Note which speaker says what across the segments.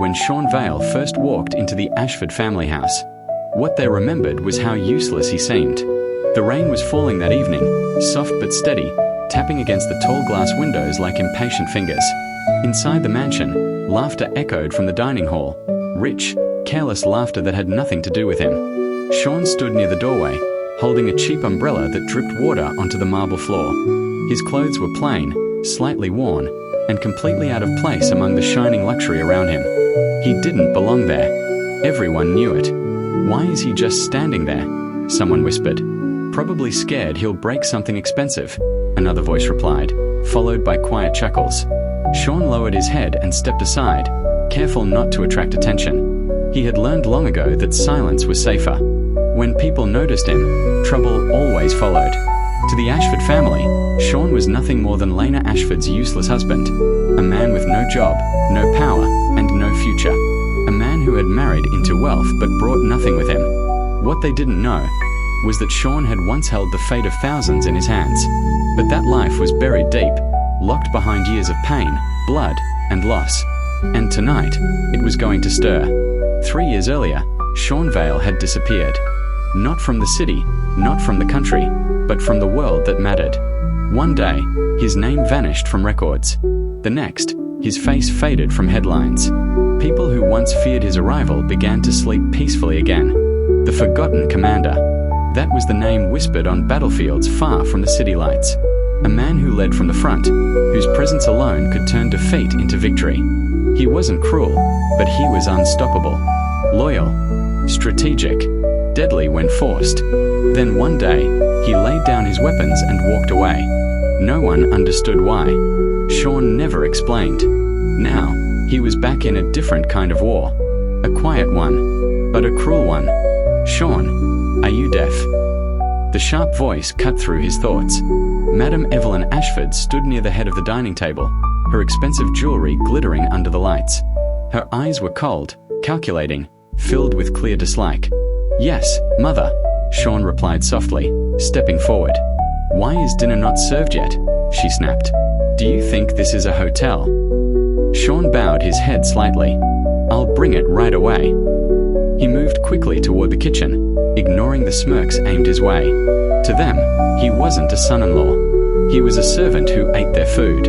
Speaker 1: when Shawn Vale first walked into the Ashford family house. What they remembered was how useless he seemed. The rain was falling that evening, soft but steady, tapping against the tall glass windows like impatient fingers. Inside the mansion, laughter echoed from the dining hall, rich, careless laughter that had nothing to do with him. Shawn stood near the doorway, holding a cheap umbrella that dripped water onto the marble floor. His clothes were plain, slightly worn, and completely out of place among the shining luxury around him. He didn't belong there. Everyone knew it. "Why is he just standing there?" someone whispered. "Probably scared he'll break something expensive," another voice replied, followed by quiet chuckles. Shawn lowered his head and stepped aside, careful not to attract attention. He had learned long ago that silence was safer. When people noticed him, trouble always followed. To the Ashford family, Shawn was nothing more than Lena Ashford's useless husband, a man with no job, no power, and no future. A man who had married into wealth but brought nothing with him. What they didn't know was that Shawn had once held the fate of thousands in his hands. But that life was buried deep, locked behind years of pain, blood, and loss. And tonight, it was going to stir. 3 years earlier, Shawn Vale had disappeared. Not from the city, not from the country, but from the world that mattered. One day, his name vanished from records. The next, his face faded from headlines. People who once feared his arrival began to sleep peacefully again. The Forgotten Commander. That was the name whispered on battlefields far from the city lights. A man who led from the front, whose presence alone could turn defeat into victory. He wasn't cruel, but he was unstoppable. Loyal, strategic, deadly when forced. Then one day, he laid down his weapons and walked away. No one understood why. Shawn never explained. Now, he was back in a different kind of war. A quiet one, but a cruel one. "Shawn, are you deaf?" The sharp voice cut through his thoughts. Madame Evelyn Ashford stood near the head of the dining table, her expensive jewelry glittering under the lights. Her eyes were cold, calculating, filled with clear dislike. "Yes, mother," Shawn replied softly, stepping forward. "Why is dinner not served yet?" she snapped. "Do you think this is a hotel?" Shawn bowed his head slightly. "I'll bring it right away." He moved quickly toward the kitchen, ignoring the smirks aimed his way. To them, he wasn't a son-in-law. He was a servant who ate their food.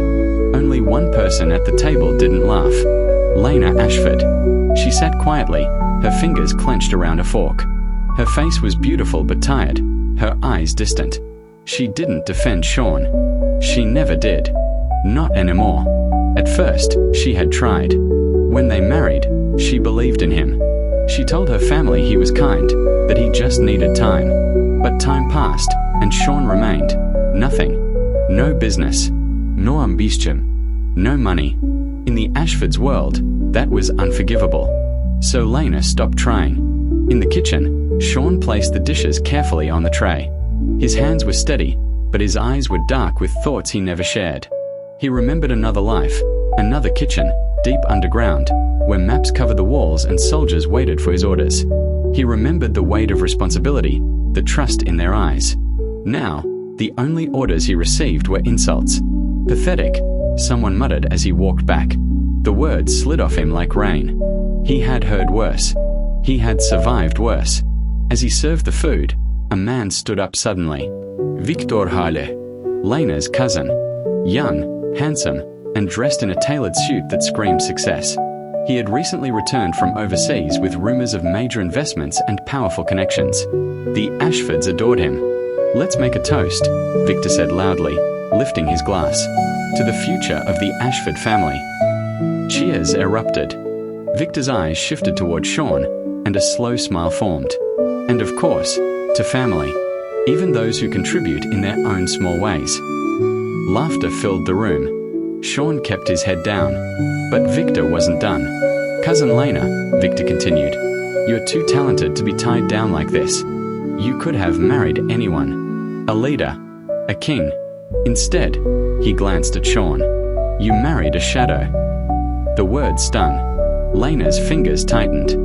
Speaker 1: Only one person at the table didn't laugh. Lena Ashford. She sat quietly, her fingers clenched around a fork. Her face was beautiful but tired, her eyes distant. She didn't defend Shawn. She never did. Not anymore. At first, she had tried. When they married, she believed in him. She told her family he was kind, that he just needed time. But time passed, and Shawn remained. Nothing. No business. No ambition. No money. In the Ashfords' world, that was unforgivable. So Lena stopped trying. In the kitchen, Shawn placed the dishes carefully on the tray. His hands were steady, but his eyes were dark with thoughts he never shared. He remembered another life, another kitchen, deep underground, where maps covered the walls and soldiers waited for his orders. He remembered the weight of responsibility, the trust in their eyes. Now, the only orders he received were insults. "Pathetic," someone muttered as he walked back. The words slid off him like rain. He had heard worse. He had survived worse. As he served the food, a man stood up suddenly. Victor Vale, Lena's cousin. Young, handsome, and dressed in a tailored suit that screamed success. He had recently returned from overseas with rumors of major investments and powerful connections. The Ashfords adored him. "Let's make a toast," Victor said loudly, lifting his glass. "To the future of the Ashford family." Cheers erupted. Victor's eyes shifted toward Shawn, and a slow smile formed. And of course, to family, even those who contribute in their own small ways. Laughter filled the room. Shawn kept his head down. But Victor wasn't done. "Cousin Lena," Victor continued, "you're too talented to be tied down like this. You could have married anyone. A leader. A king. Instead," he glanced at Shawn, "you married a shadow." The word stung. Lena's fingers tightened.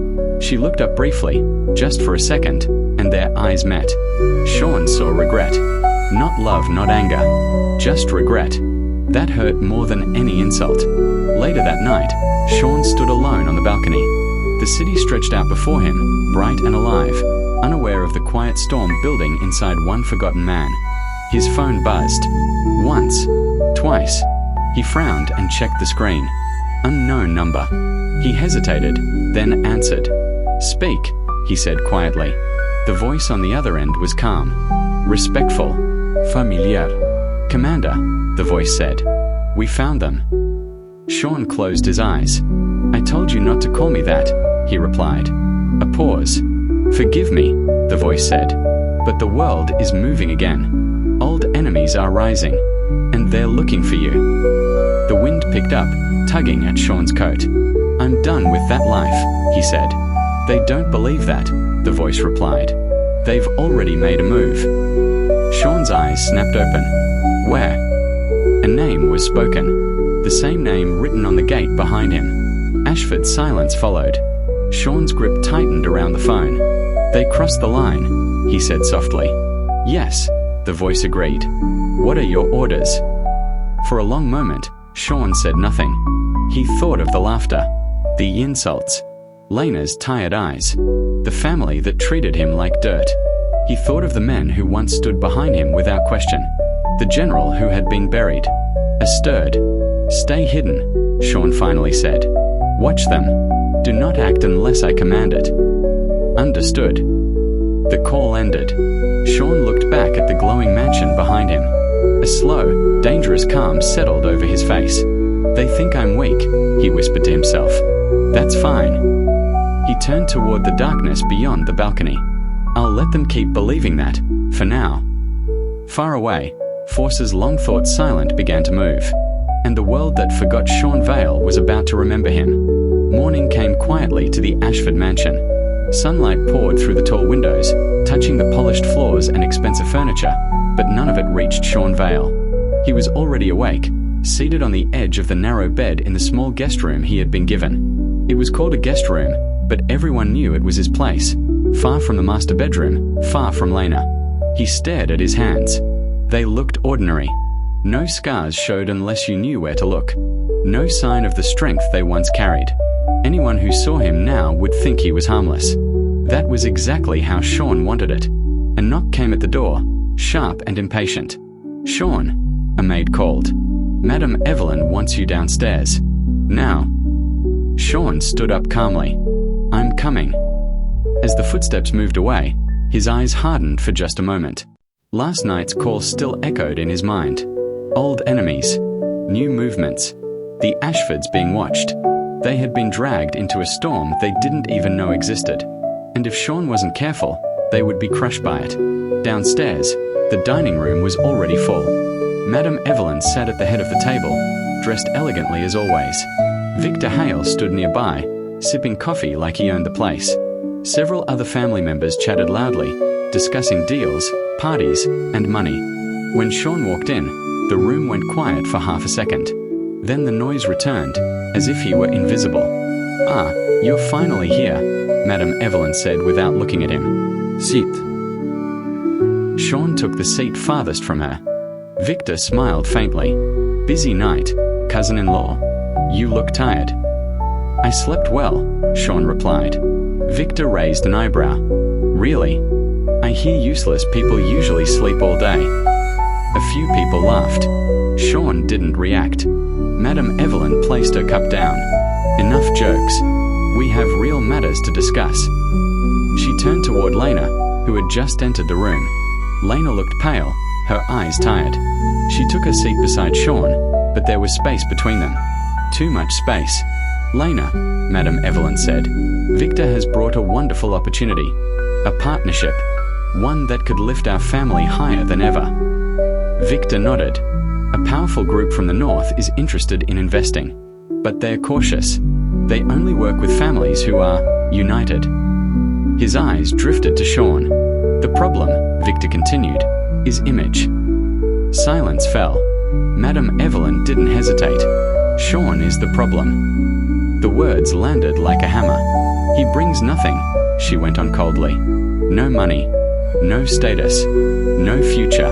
Speaker 1: She looked up briefly, just for a second, and their eyes met. Shawn saw regret. Not love, not anger. Just regret. That hurt more than any insult. Later that night, Shawn stood alone on the balcony. The city stretched out before him, bright and alive, unaware of the quiet storm building inside one forgotten man. His phone buzzed. Once, twice. He frowned and checked the screen. Unknown number. He hesitated, then answered. "Speak," he said quietly. The voice on the other end was calm, respectful, familiar. "Commander," the voice said. "We found them." Shawn closed his eyes. "I told you not to call me that," he replied. A pause. "Forgive me," the voice said, "but the world is moving again. Old enemies are rising, and they're looking for you." The wind picked up, tugging at Shawn's coat. "I'm done with that life," he said. "They don't believe that," the voice replied. "They've already made a move." Shawn's eyes snapped open. "Where?" A name was spoken, the same name written on the gate behind him. Ashford's silence followed. Shawn's grip tightened around the phone. "They crossed the line," he said softly. "Yes," the voice agreed. "What are your orders?" For a long moment, Shawn said nothing. He thought of the laughter, the insults, Lena's tired eyes, the family that treated him like dirt. He thought of the men who once stood behind him without question, the general who had been buried. A stirred. "Stay hidden," Shawn finally said. "Watch them. Do not act unless I command it." "Understood." The call ended. Shawn looked back at the glowing mansion behind him. A slow, dangerous calm settled over his face. "They think I'm weak," he whispered to himself. "That's fine." He turned toward the darkness beyond the balcony. "I'll let them keep believing that, for now." Far away, forces long thought silent began to move, and the world that forgot Shawn Vale was about to remember him. Morning came quietly to the Ashford mansion. Sunlight poured through the tall windows, touching the polished floors and expensive furniture, but none of it reached Shawn Vale. He was already awake, seated on the edge of the narrow bed in the small guest room he had been given. It was called a guest room, but everyone knew it was his place, far from the master bedroom, far from Lena. He stared at his hands. They looked ordinary. No scars showed unless you knew where to look. No sign of the strength they once carried. Anyone who saw him now would think he was harmless. That was exactly how Shawn wanted it. A knock came at the door, sharp and impatient. "Shawn," a maid called. "Madam Evelyn wants you downstairs. Now." Shawn stood up calmly. "I'm coming." As the footsteps moved away, his eyes hardened for just a moment. Last night's call still echoed in his mind. Old enemies, new movements, the Ashfords being watched. They had been dragged into a storm they didn't even know existed. And if Shawn wasn't careful, they would be crushed by it. Downstairs, the dining room was already full. Madam Evelyn sat at the head of the table, dressed elegantly as always. Victor Hale stood nearby, sipping coffee like he owned the place. Several other family members chatted loudly, discussing deals, parties, and money. When Shawn walked in, the room went quiet for half a second. Then the noise returned, as if he were invisible. "Ah, you're finally here," Madam Evelyn said without looking at him. "Sit." Shawn took the seat farthest from her. Victor smiled faintly. "Busy night, cousin-in-law. You look tired." "I slept well," Shawn replied. Victor raised an eyebrow. "Really? I hear useless people usually sleep all day." A few people laughed. Shawn didn't react. Madam Evelyn placed her cup down. "Enough jokes. We have real matters to discuss." She turned toward Lena, who had just entered the room. Lena looked pale, her eyes tired. She took a seat beside Shawn, but there was space between them. Too much space. "Lena," Madam Evelyn said, "Victor has brought a wonderful opportunity. A partnership. One that could lift our family higher than ever." Victor nodded. "A powerful group from the north is interested in investing. But they're cautious. They only work with families who are united." His eyes drifted to Shawn. "The problem," Victor continued, "is image." Silence fell. Madam Evelyn didn't hesitate. "Shawn is the problem." The words landed like a hammer. "He brings nothing," she went on coldly. "No money, no status, no future.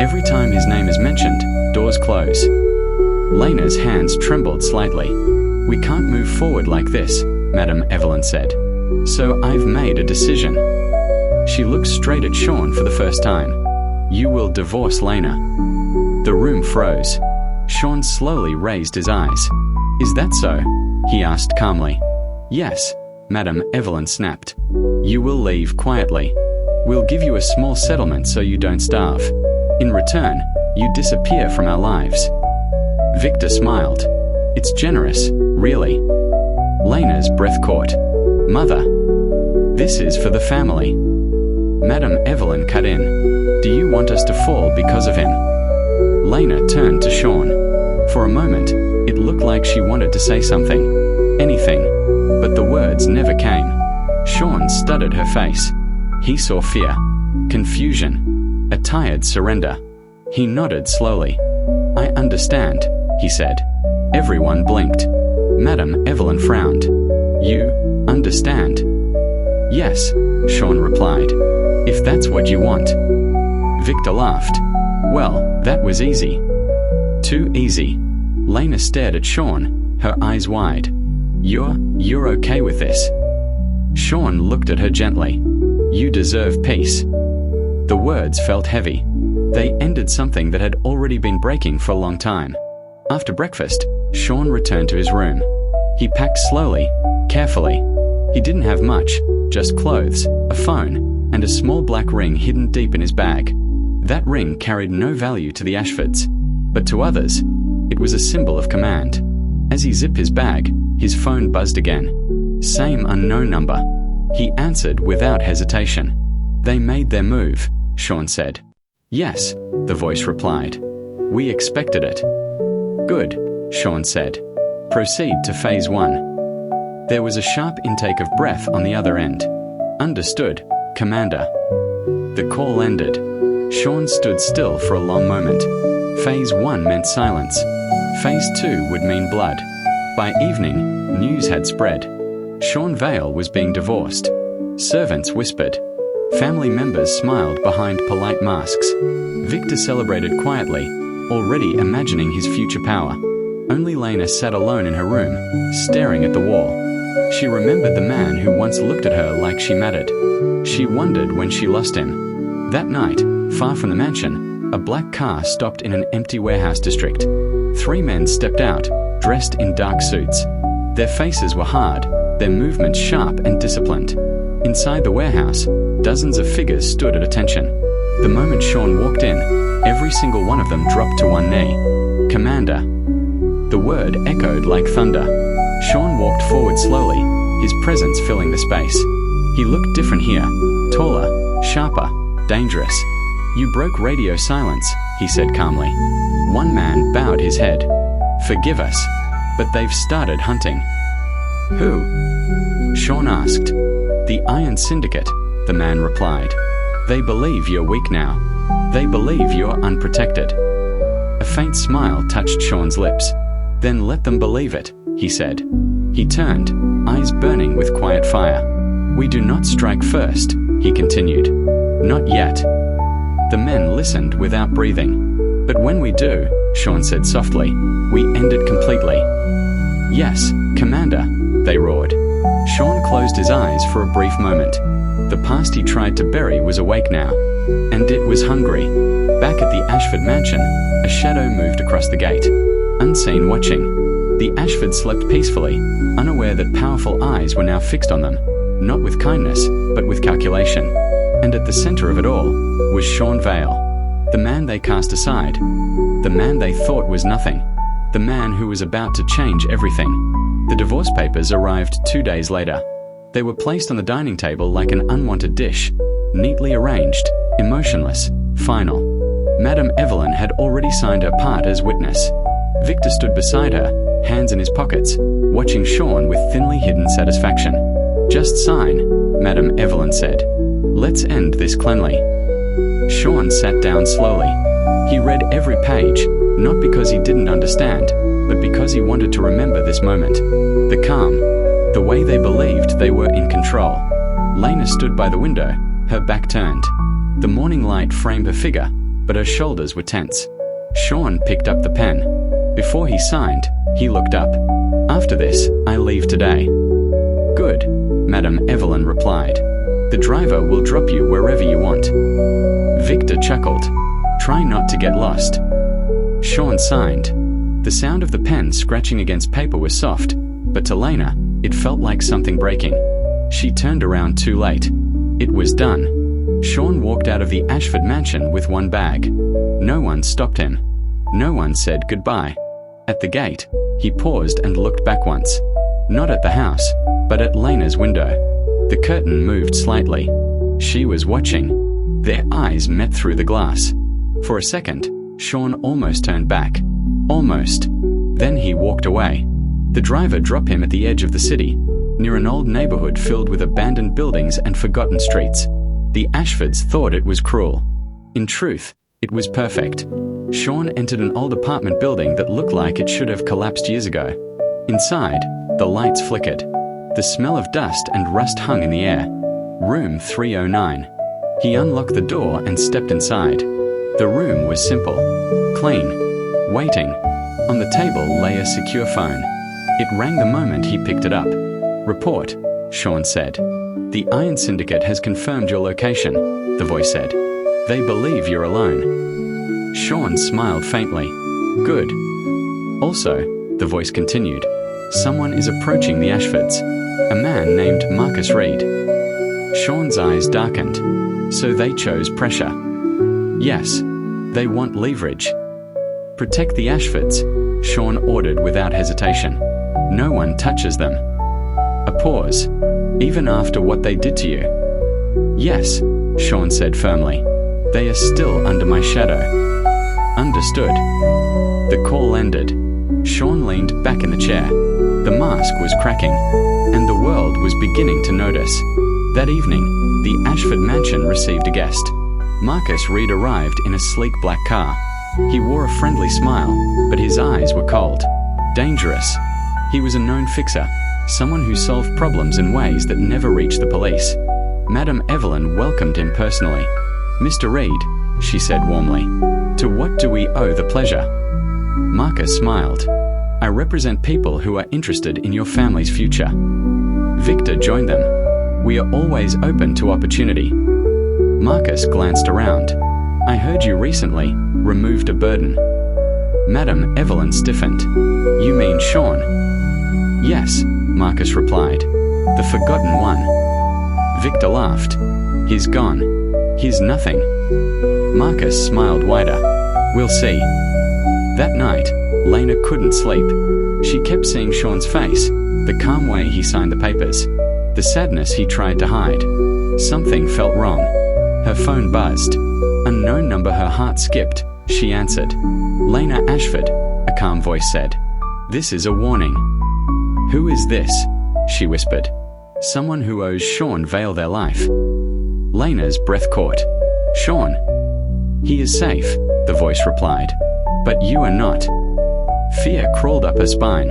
Speaker 1: Every time his name is mentioned, doors close." Lena's hands trembled slightly. "We can't move forward like this," Madame Evelyn said. "So I've made a decision." She looked straight at Shawn for the first time. "You will divorce Lena." The room froze. Shawn slowly raised his eyes. "Is that so?" he asked calmly. "Yes," Madame Evelyn snapped. "You will leave quietly. We'll give you a small settlement so you don't starve. In return, you disappear from our lives." Victor smiled. "It's generous, really." Lena's breath caught. "Mother, this is for the family." Madame Evelyn cut in. "Do you want us to fall because of him?" Lena turned to Shawn. For a moment, it looked like she wanted to say something. Anything. But the words never came. Shawn studied her face. He saw fear, confusion, a tired surrender. He nodded slowly. "I understand," he said. Everyone blinked. Madame Evelyn frowned. "You understand?" "Yes," Shawn replied. "If that's what you want." Victor laughed. "Well, that was easy." "Too easy." Lena stared at Shawn, her eyes wide. You're okay with this?" Shawn looked at her gently. "You deserve peace." The words felt heavy. They ended something that had already been breaking for a long time. After breakfast, Shawn returned to his room. He packed slowly, carefully. He didn't have much, just clothes, a phone, and a small black ring hidden deep in his bag. That ring carried no value to the Ashfords, but to others, it was a symbol of command. As he zipped his bag, his phone buzzed again. Same unknown number. He answered without hesitation. "They made their move," Shawn said. "Yes," the voice replied. "We expected it." "Good," Shawn said. "Proceed to phase 1. There was a sharp intake of breath on the other end. "Understood, Commander." The call ended. Shawn stood still for a long moment. Phase 1 meant silence. Phase 2 would mean blood. By evening, news had spread. Shawn Vale was being divorced. Servants whispered. Family members smiled behind polite masks. Victor celebrated quietly, already imagining his future power. Only Lena sat alone in her room, staring at the wall. She remembered the man who once looked at her like she mattered. She wondered when she lost him. That night, far from the mansion, a black car stopped in an empty warehouse district. 3 men stepped out, dressed in dark suits. Their faces were hard, their movements sharp and disciplined. Inside the warehouse, dozens of figures stood at attention. The moment Shawn walked in, every single one of them dropped to one knee. "Commander." The word echoed like thunder. Shawn walked forward slowly, his presence filling the space. He looked different here, taller, sharper, dangerous. "You broke radio silence," he said calmly. One man bowed his head. "Forgive us, but they've started hunting." "Who?" Shawn asked. "The Iron Syndicate," the man replied. "They believe you're weak now. They believe you're unprotected." A faint smile touched Shawn's lips. "Then let them believe it," he said. He turned, eyes burning with quiet fire. "We do not strike first," he continued. "Not yet." The men listened without breathing. "But when we do," Shawn said softly, "we end it completely." "Yes, Commander," they roared. Shawn closed his eyes for a brief moment. The past he tried to bury was awake now. And it was hungry. Back at the Ashford mansion, a shadow moved across the gate, unseen watching. The Ashfords slept peacefully, unaware that powerful eyes were now fixed on them, not with kindness, but with calculation. And at the center of it all was Shawn Vale, the man they cast aside, the man they thought was nothing, the man who was about to change everything. The divorce papers arrived 2 days later. They were placed on the dining table like an unwanted dish, neatly arranged, emotionless, final. Madame Evelyn had already signed her part as witness. Victor stood beside her, hands in his pockets, watching Shawn with thinly hidden satisfaction. "Just sign," Madame Evelyn said. "Let's end this cleanly." Shawn sat down slowly. He read every page, not because he didn't understand, but because he wanted to remember this moment. The calm, the way they believed they were in control. Lena stood by the window, her back turned. The morning light framed her figure, but her shoulders were tense. Shawn picked up the pen. Before he signed, he looked up. "After this, I leave today." "Good," Madame Evelyn replied. "The driver will drop you wherever you want." Victor chuckled. "Try not to get lost." Shawn signed. The sound of the pen scratching against paper was soft, but to Lena, it felt like something breaking. She turned around too late. It was done. Shawn walked out of the Ashford mansion with one bag. No one stopped him. No one said goodbye. At the gate, he paused and looked back once. Not at the house, but at Lena's window. The curtain moved slightly. She was watching. Their eyes met through the glass. For a second, Shawn almost turned back. Almost. Then he walked away. The driver dropped him at the edge of the city, near an old neighborhood filled with abandoned buildings and forgotten streets. The Ashfords thought it was cruel. In truth, it was perfect. Shawn entered an old apartment building that looked like it should have collapsed years ago. Inside, the lights flickered. The smell of dust and rust hung in the air. Room 309. He unlocked the door and stepped inside. The room was simple, clean, waiting. On the table lay a secure phone. It rang the moment he picked it up. "Report," Shawn said. "The Iron Syndicate has confirmed your location," the voice said. "They believe you're alone." Shawn smiled faintly. "Good." "Also," the voice continued, "someone is approaching the Ashfords. A man named Marcus Reed." Shawn's eyes darkened. "So they chose pressure." "Yes, they want leverage." "Protect the Ashfords," Shawn ordered without hesitation. "No one touches them." A pause. "Even after what they did to you?" "Yes," Shawn said firmly. "They are still under my shadow." "Understood." The call ended. Shawn leaned back in the chair. The mask was cracking, and the world was beginning to notice. That evening, the Ashford mansion received a guest. Marcus Reed arrived in a sleek black car. He wore a friendly smile, but his eyes were cold. Dangerous. He was a known fixer, someone who solved problems in ways that never reached the police. Madame Evelyn welcomed him personally. "Mr. Reed," she said warmly, "to what do we owe the pleasure?" Marcus smiled. "I represent people who are interested in your family's future." Victor joined them. "We are always open to opportunity." Marcus glanced around. "I heard you recently removed a burden." Madame Evelyn stiffened. "You mean Shawn?" "Yes," Marcus replied. "The forgotten one." Victor laughed. "He's gone. He's nothing." Marcus smiled wider. "We'll see." That night, Lena couldn't sleep. She kept seeing Shawn's face, the calm way he signed the papers, the sadness he tried to hide. Something felt wrong. Her phone buzzed. Unknown number, her heart skipped. She answered. "Lena Ashford," a calm voice said. "This is a warning." "Who is this?" she whispered. "Someone who owes Shawn Vale their life." Lena's breath caught. "Shawn?" "He is safe," the voice replied. "But you are not." Fear crawled up her spine.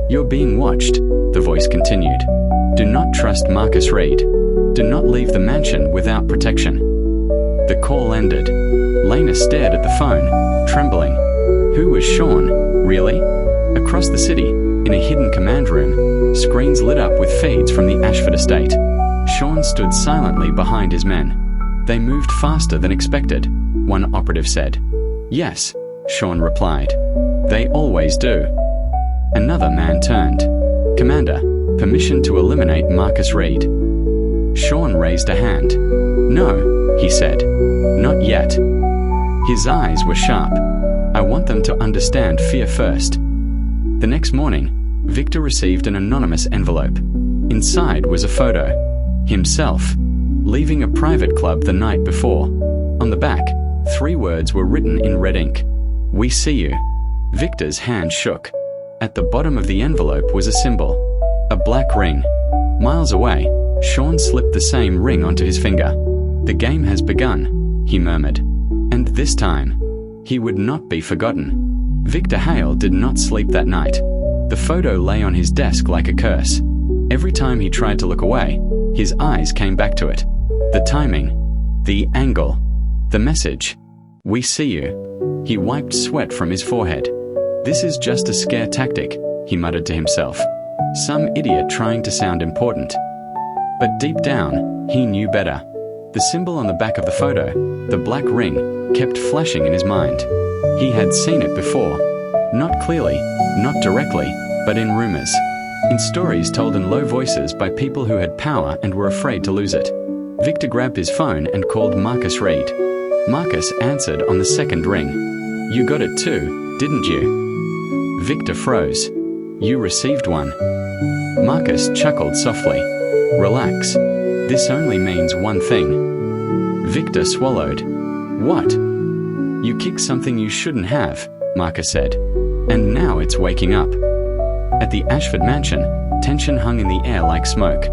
Speaker 1: "You're being watched," the voice continued. "Do not trust Marcus Reed. Do not leave the mansion without protection." The call ended. Lena stared at the phone, trembling. Who was Shawn, really? Across the city, in a hidden command room, screens lit up with feeds from the Ashford estate. Shawn stood silently behind his men. "They moved faster than expected," one operative said. "Yes," Shawn replied. "They always do." Another man turned. "Commander, permission to eliminate Marcus Reed." Shawn raised a hand. "No," he said. "Not yet." His eyes were sharp. "I want them to understand fear first." The next morning, Victor received an anonymous envelope. Inside was a photo. Himself, leaving a private club the night before. On the back, 3 words were written in red ink. "We see you." Victor's hand shook. At the bottom of the envelope was a symbol. A black ring. Miles away, Shawn slipped the same ring onto his finger. "The game has begun," he murmured. And this time, he would not be forgotten. Victor Hale did not sleep that night. The photo lay on his desk like a curse. Every time he tried to look away, his eyes came back to it. The timing, the angle, the message. "We see you." He wiped sweat from his forehead. This is just a scare tactic, he muttered to himself. Some idiot trying to sound important. But deep down, he knew better. The symbol on the back of the photo, the black ring, kept flashing in his mind. He had seen it before. Not clearly, not directly, but in rumors. In stories told in low voices by people who had power and were afraid to lose it. Victor grabbed his phone and called Marcus Reed. Marcus answered on the second ring. You got it too, didn't you? Victor froze. You received one. Marcus chuckled softly. Relax. This only means one thing. Victor swallowed. What? You kicked something you shouldn't have, Marcus said. And now it's waking up. At the Ashford mansion, tension hung in the air like smoke.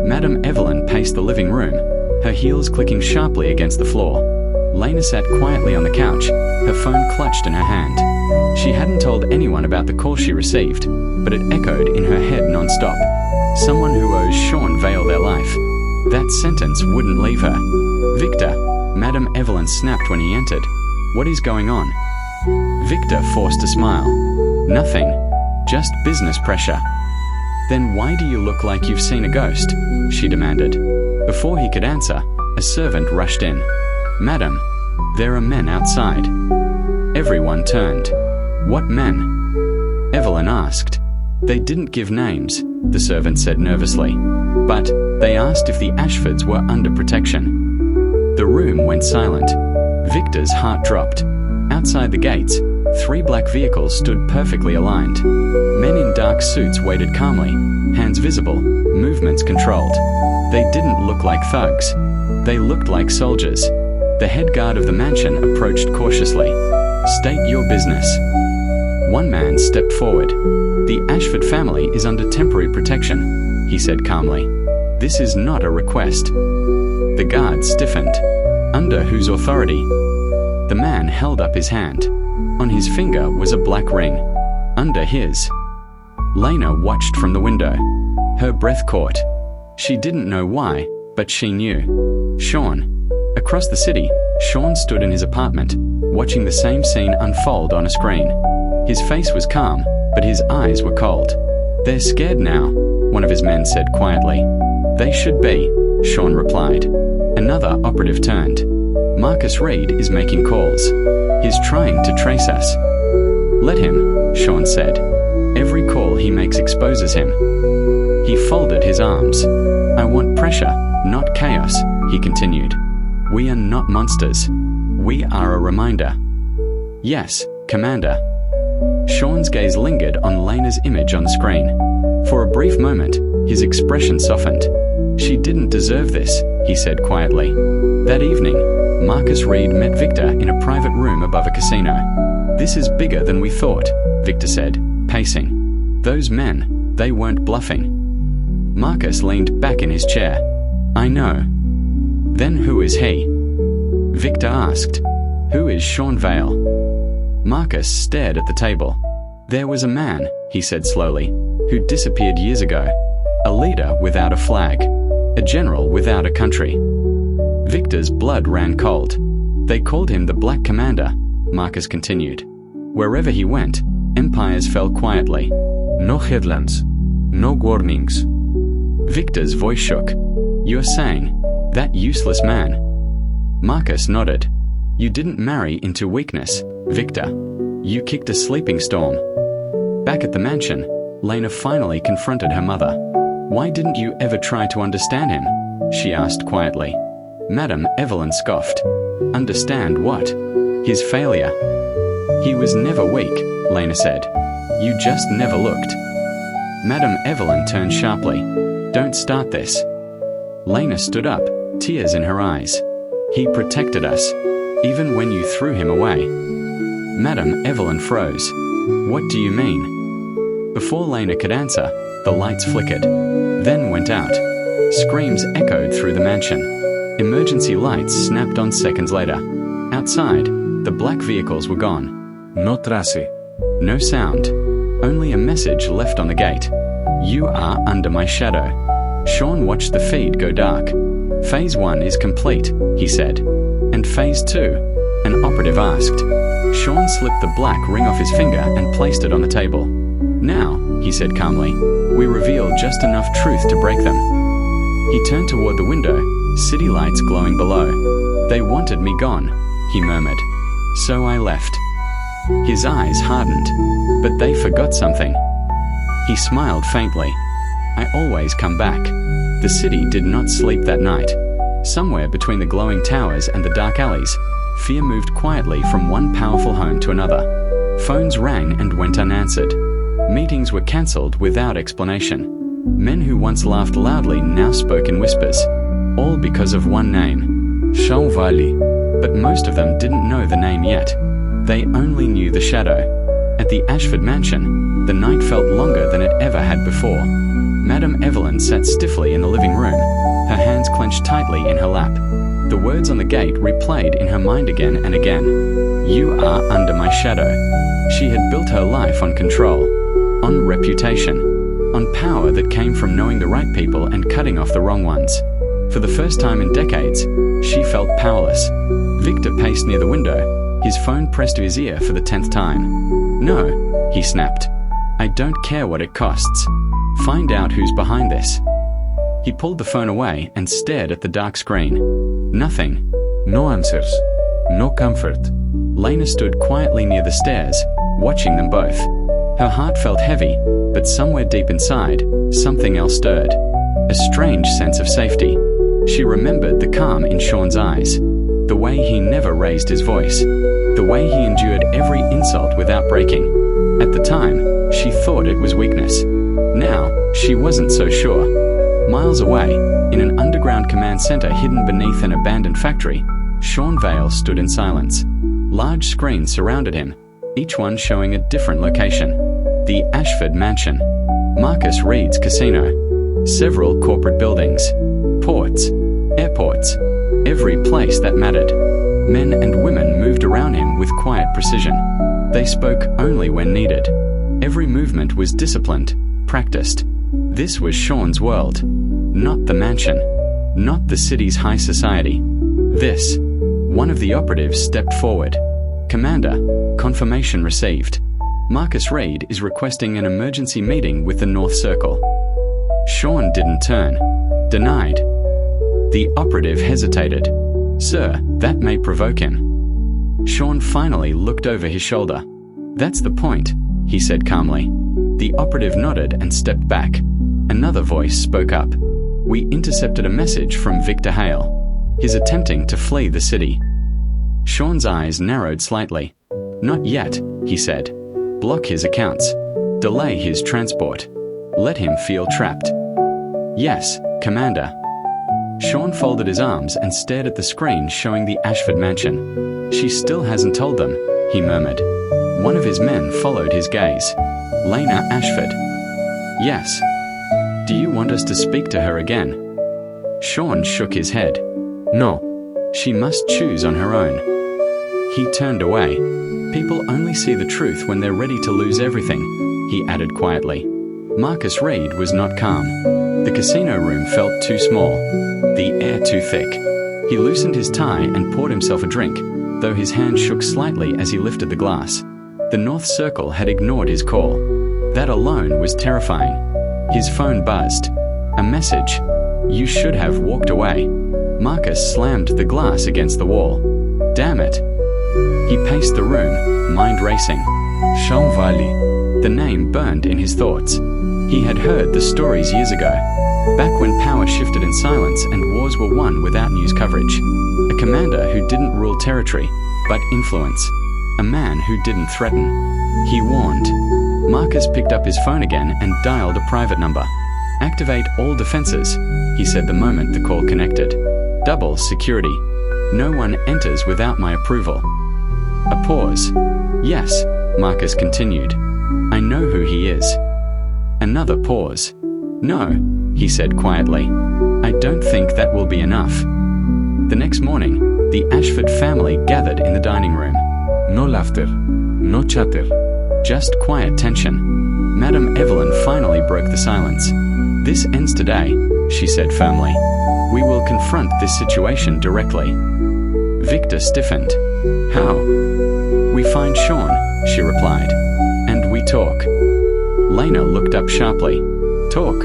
Speaker 1: Madame Evelyn paced the living room, her heels clicking sharply against the floor. Lena sat quietly on the couch, her phone clutched in her hand. She hadn't told anyone about the call she received, but it echoed in her head non-stop. Someone who owes Shawn Vale their life. That sentence wouldn't leave her. Victor, Madame Evelyn snapped when he entered. What is going on? Victor forced a smile. Nothing. Just business pressure. Then why do you look like you've seen a ghost? She demanded. Before he could answer, a servant rushed in. Madam, there are men outside. Everyone turned. What men? Evelyn asked. They didn't give names, the servant said nervously. But they asked if the Ashfords were under protection. The room went silent. Victor's heart dropped. Outside the gates, 3 black vehicles stood perfectly aligned. Men in dark suits waited calmly, hands visible, movements controlled. They didn't look like thugs. They looked like soldiers. The head guard of the mansion approached cautiously. State your business. One man stepped forward. The Ashford family is under temporary protection, he said calmly. This is not a request. The guard stiffened. Under whose authority? The man held up his hand. On his finger was a black ring. Under his. Lena watched from the window. Her breath caught. She didn't know why, but she knew. Shawn. Across the city, Shawn stood in his apartment, watching the same scene unfold on a screen. His face was calm, but his eyes were cold. They're scared now, one of his men said quietly. They should be, Shawn replied. Another operative turned. Marcus Reed is making calls. He's trying to trace us. Let him, Shawn said. Every call he makes exposes him. He folded his arms. I want pressure, not chaos, he continued. We are not monsters. We are a reminder. Yes, Commander. Shawn's gaze lingered on Lena's image on the screen. For a brief moment, his expression softened. She didn't deserve this, he said quietly. That evening, Marcus Reed met Victor in a private room above a casino. This is bigger than we thought, Victor said, pacing. Those men, they weren't bluffing. Marcus leaned back in his chair. I know. Then who is he? Victor asked. Who is Shawn Vale? Marcus stared at the table. There was a man, he said slowly, who disappeared years ago. A leader without a flag. A general without a country. Victor's blood ran cold. They called him the Black Commander, Marcus continued. Wherever he went, empires fell quietly. No headlines. No warnings. Victor's voice shook. You're saying, that useless man? Marcus nodded. You didn't marry into weakness, Victor. You kicked a sleeping storm. Back at the mansion, Lena finally confronted her mother. Why didn't you ever try to understand him? She asked quietly. Madame Evelyn scoffed. Understand what? His failure. He was never weak, Lena said. You just never looked. Madame Evelyn turned sharply. Don't start this. Lena stood up, tears in her eyes. He protected us, even when you threw him away. Madame Evelyn froze. What do you mean? Before Lena could answer, the lights flickered, then went out. Screams echoed through the mansion. Emergency lights snapped on seconds later. Outside, the black vehicles were gone. No trace. No sound. Only a message left on the gate. You are under my shadow. Shawn watched the feed go dark. Phase 1 is complete, he said. And Phase 2? an operative asked. Shawn slipped the black ring off his finger and placed it on the table. Now, he said calmly, we reveal just enough truth to break them. He turned toward the window, city lights glowing below. They wanted me gone, he murmured. So I left. His eyes hardened, but they forgot something. He smiled faintly. I always come back. The city did not sleep that night. Somewhere between the glowing towers and the dark alleys, fear moved quietly from one powerful home to another. Phones rang and went unanswered. Meetings were cancelled without explanation. Men who once laughed loudly now spoke in whispers, all because of one name, Shawn Vale. But most of them didn't know the name yet. They only knew the shadow. At the Ashford mansion, the night felt longer than it ever had before. Madame Evelyn sat stiffly in the living room, her hands clenched tightly in her lap. The words on the gate replayed in her mind again and again. You are under my shadow. She had built her life on control, on reputation, on power that came from knowing the right people and cutting off the wrong ones. For the first time in decades, she felt powerless. Victor paced near the window, his phone pressed to his ear for the 10th time. No, he snapped. I don't care what it costs. Find out who's behind this. He pulled the phone away and stared at the dark screen. Nothing. No answers. No comfort. Lena stood quietly near the stairs, watching them both. Her heart felt heavy, but somewhere deep inside, something else stirred. A strange sense of safety. She remembered the calm in Shawn's eyes, the way he never raised his voice, the way he endured every insult without breaking. At the time, she thought it was weakness. Now, she wasn't so sure. Miles away, in an underground command center hidden beneath an abandoned factory, Shawn Vale stood in silence. Large screens surrounded him, each one showing a different location. The Ashford Mansion, Marcus Reed's casino, several corporate buildings, ports, airports, every place that mattered. Men and women moved around him with quiet precision. They spoke only when needed. Every movement was disciplined, practiced. This was Shawn's world, not the mansion, not the city's high society. This. One of the operatives stepped forward. Commander, confirmation received. Marcus Reed is requesting an emergency meeting with the North Circle. Shawn didn't turn. Denied. The operative hesitated. Sir, that may provoke him. Shawn finally looked over his shoulder. That's the point, he said calmly. The operative nodded and stepped back. Another voice spoke up. We intercepted a message from Victor Hale. He's attempting to flee the city. Shawn's eyes narrowed slightly. Not yet, he said. Block his accounts. Delay his transport. Let him feel trapped. Yes, Commander. Shawn folded his arms and stared at the screen showing the Ashford mansion. She still hasn't told them, he murmured. One of his men followed his gaze. Lena Ashford. Yes. Do you want us to speak to her again? Shawn shook his head. No. She must choose on her own. He turned away. People only see the truth when they're ready to lose everything, he added quietly. Marcus Reed was not calm. The casino room felt too small, the air too thick. He loosened his tie and poured himself a drink, though his hand shook slightly as he lifted the glass. The North Circle had ignored his call. That alone was terrifying. His phone buzzed. A message. You should have walked away. Marcus slammed the glass against the wall. Damn it. He paced the room, mind racing. Shawn Vale. The name burned in his thoughts. He had heard the stories years ago, back when power shifted in silence and wars were won without news coverage. A commander who didn't rule territory, but influence. A man who didn't threaten. He warned. Marcus picked up his phone again and dialed a private number. Activate all defenses, he said the moment the call connected. Double security. No one enters without my approval. A pause. Yes, Marcus continued. I know who he is. Another pause. No, he said quietly. I don't think that will be enough. The next morning, the Ashford family gathered in the dining room. No laughter, no chatter, just quiet tension. Madame Evelyn finally broke the silence. This ends today, she said firmly. We will confront this situation directly. Victor stiffened. How? We find Shawn, she replied. And we talk. Lena looked up sharply. Talk?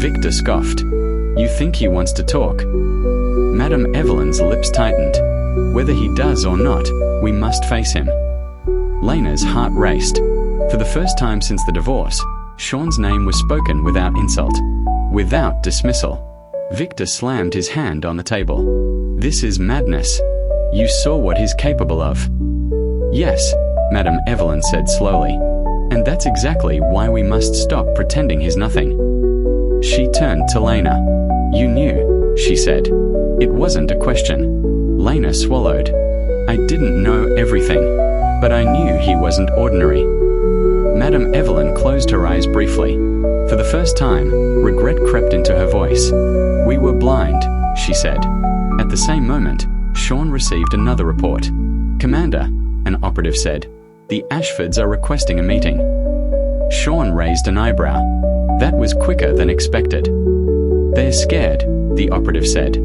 Speaker 1: Victor scoffed. You think he wants to talk? Madame Evelyn's lips tightened. Whether he does or not, we must face him. Lena's heart raced. For the first time since the divorce, Shawn's name was spoken without insult, without dismissal. Victor slammed his hand on the table. This is madness. You saw what he's capable of. Yes, Madame Evelyn said slowly. And that's exactly why we must stop pretending he's nothing. She turned to Lena. You knew, she said. It wasn't a question. Lena swallowed. I didn't know everything, but I knew he wasn't ordinary. Madame Evelyn closed her eyes briefly. For the first time, regret crept into her voice. We were blind, she said. At the same moment, Shawn received another report. Commander, an operative said, the Ashfords are requesting a meeting. Shawn raised an eyebrow. That was quicker than expected. They're scared, the operative said.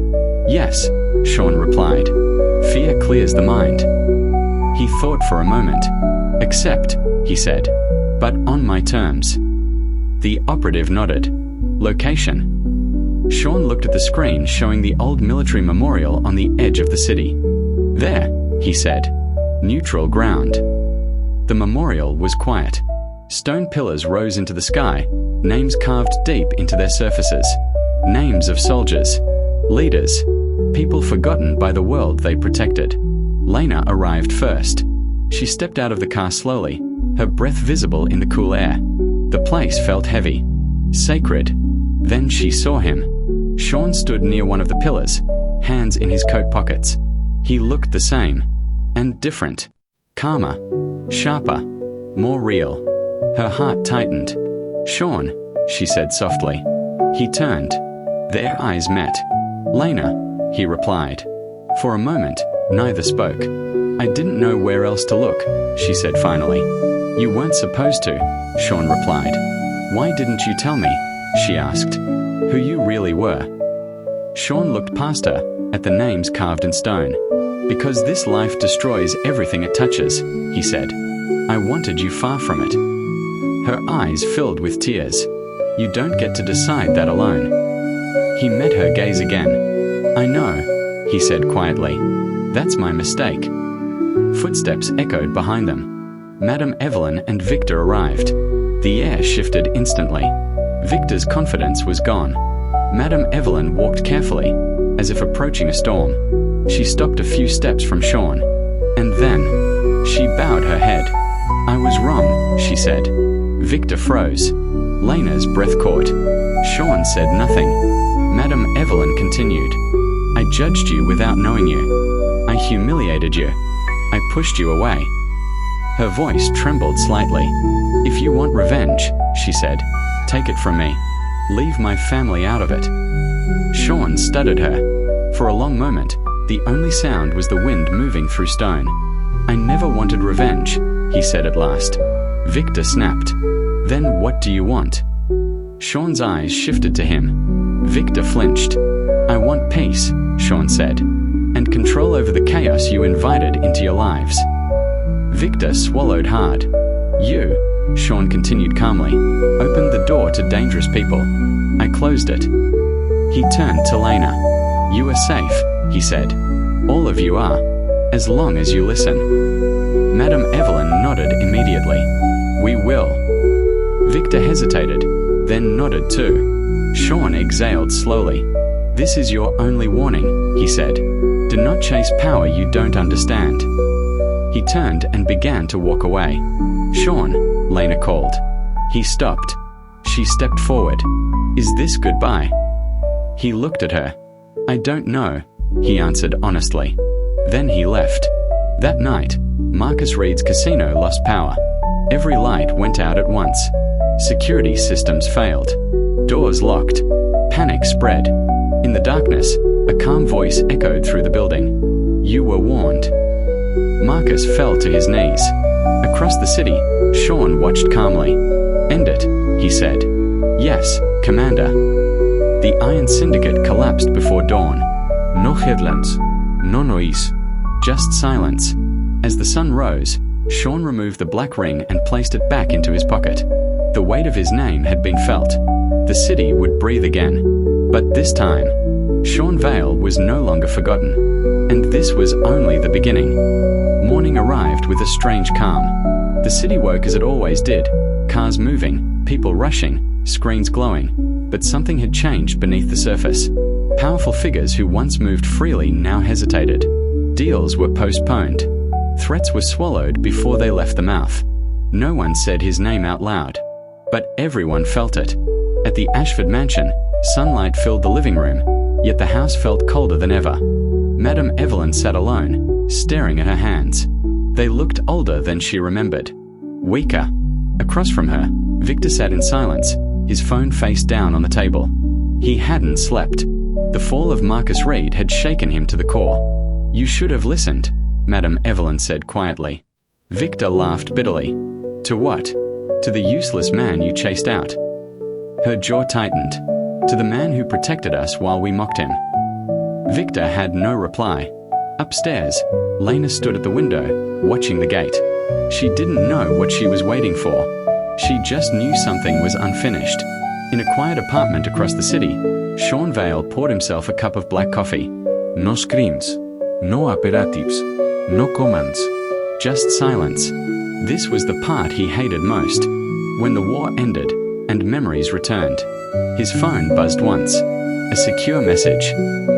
Speaker 1: Yes, Shawn replied. Fear clears the mind. He thought for a moment. Accept, he said, but on my terms. The operative nodded. Location. Shawn looked at the screen showing the old military memorial on the edge of the city. There, he said. Neutral ground. The memorial was quiet. Stone pillars rose into the sky, names carved deep into their surfaces. Names of soldiers, leaders, people forgotten by the world they protected. Lena arrived first. She stepped out of the car slowly, her breath visible in the cool air. The place felt heavy, sacred. Then she saw him. Shawn stood near one of the pillars, hands in his coat pockets. He looked the same, and different. Calmer, sharper, more real. Her heart tightened. Shawn, she said softly. He turned. Their eyes met. Lena, he replied. For a moment, neither spoke. I didn't know where else to look, she said finally. You weren't supposed to, Shawn replied. Why didn't you tell me, she asked, who you really were? Shawn looked past her, at the names carved in stone. Because this life destroys everything it touches, he said. I wanted you far from it. Her eyes filled with tears. You don't get to decide that alone. He met her gaze again. I know, he said quietly. That's my mistake. Footsteps echoed behind them. Madame Evelyn and Victor arrived. The air shifted instantly. Victor's confidence was gone. Madame Evelyn walked carefully, as if approaching a storm. She stopped a few steps from Shawn. And then, she bowed her head. I was wrong, she said. Victor froze. Lena's breath caught. Shawn said nothing. Madame Evelyn continued. I judged you without knowing you. I humiliated you. I pushed you away. Her voice trembled slightly. If you want revenge, she said, take it from me. Leave my family out of it. Shawn studied her. For a long moment, the only sound was the wind moving through stone. I never wanted revenge, he said at last. Victor snapped. Then what do you want? Shawn's eyes shifted to him. Victor flinched. I want peace, Shawn said, and control over the chaos you invited into your lives. Victor swallowed hard. You, Shawn continued calmly, opened the door to dangerous people. I closed it. He turned to Lena. You are safe, he said. All of you are, as long as you listen. Madame Evelyn nodded immediately. We will. Victor hesitated, then nodded too. Shawn exhaled slowly. This is your only warning, he said. Do not chase power you don't understand. He turned and began to walk away. Shawn, Lena called. He stopped. She stepped forward. Is this goodbye? He looked at her. I don't know, he answered honestly. Then he left. That night, Marcus Reed's casino lost power. Every light went out at once. Security systems failed. Doors locked. Panic spread. In the darkness, a calm voice echoed through the building. You were warned. Marcus fell to his knees. Across the city, Shawn watched calmly. End it, he said. Yes, Commander. The Iron Syndicate collapsed before dawn.
Speaker 2: No headlands. Non oís.
Speaker 1: Just silence. As the sun rose, Shawn removed the black ring and placed it back into his pocket. The weight of his name had been felt. The city would breathe again. But this time, Shawn Vale was no longer forgotten. And this was only the beginning. Morning arrived with a strange calm. The city woke as it always did. Cars moving, people rushing, screens glowing. But something had changed beneath the surface. Powerful figures who once moved freely now hesitated. Deals were postponed. Threats were swallowed before they left the mouth. No one said his name out loud. But everyone felt it. At the Ashford mansion, sunlight filled the living room, yet the house felt colder than ever. Madame Evelyn sat alone, staring at her hands. They looked older than she remembered. Weaker. Across from her, Victor sat in silence, his phone face down on the table. He hadn't slept. The fall of Marcus Reed had shaken him to the core. "You should have listened," Madame Evelyn said quietly. Victor laughed bitterly. "To what? To the useless man you chased out." Her jaw tightened. "To the man who protected us while we mocked him." Victor had no reply. Upstairs, Lena stood at the window, watching the gate. She didn't know what she was waiting for. She just knew something was unfinished. In a quiet apartment across the city, Shawn Vale poured himself a cup of black coffee.
Speaker 2: No screams. No aperitifs. No commands.
Speaker 1: Just silence. This was the part he hated most. When the war ended and memories returned, his phone buzzed once. A secure message.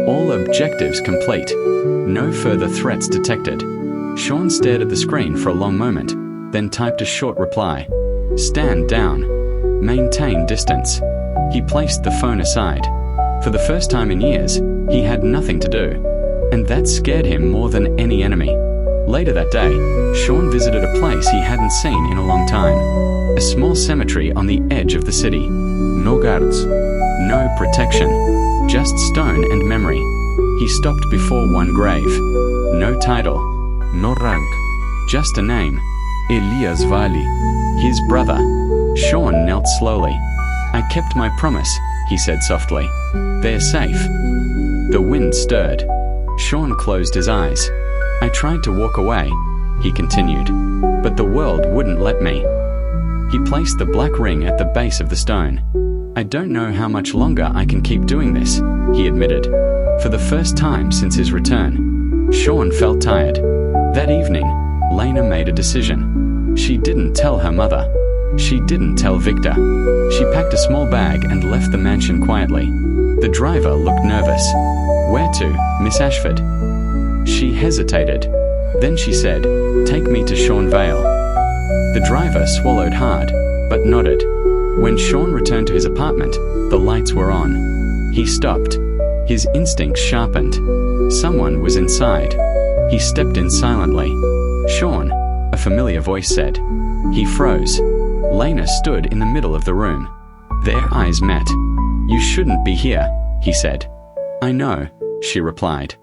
Speaker 1: All objectives complete. No further threats detected. Shawn stared at the screen for a long moment, then typed a short reply. Stand down. Maintain distance. He placed the phone aside. For the first time in years, he had nothing to do. And that scared him more than any enemy. Later that day, Shawn visited a place he hadn't seen in a long time. A small cemetery on the edge of the city. No guards. No protection. Just stone and memory. He stopped before one grave. No title.
Speaker 2: No rank.
Speaker 1: Just a name.
Speaker 2: Elias Vale.
Speaker 1: His brother. Shawn knelt slowly. "I kept my promise," he said softly. "They're safe." The wind stirred. Shawn closed his eyes. "I tried to walk away," he continued, "but the world wouldn't let me." He placed the black ring at the base of the stone. "I don't know how much longer I can keep doing this," he admitted. For the first time since his return, Shawn felt tired. That evening, Lena made a decision. She didn't tell her mother. She didn't tell Victor. She packed a small bag and left the mansion quietly. The driver looked nervous. "Where to, Miss Ashford?" She hesitated. Then she said, "Take me to Shawn Vale." The driver swallowed hard, but nodded. When Shawn returned to his apartment, the lights were on. He stopped. His instincts sharpened. Someone was inside. He stepped in silently. "Shawn," a familiar voice said. He froze. Lena stood in the middle of the room. Their eyes met. "You shouldn't be here," he said. "I know," she replied,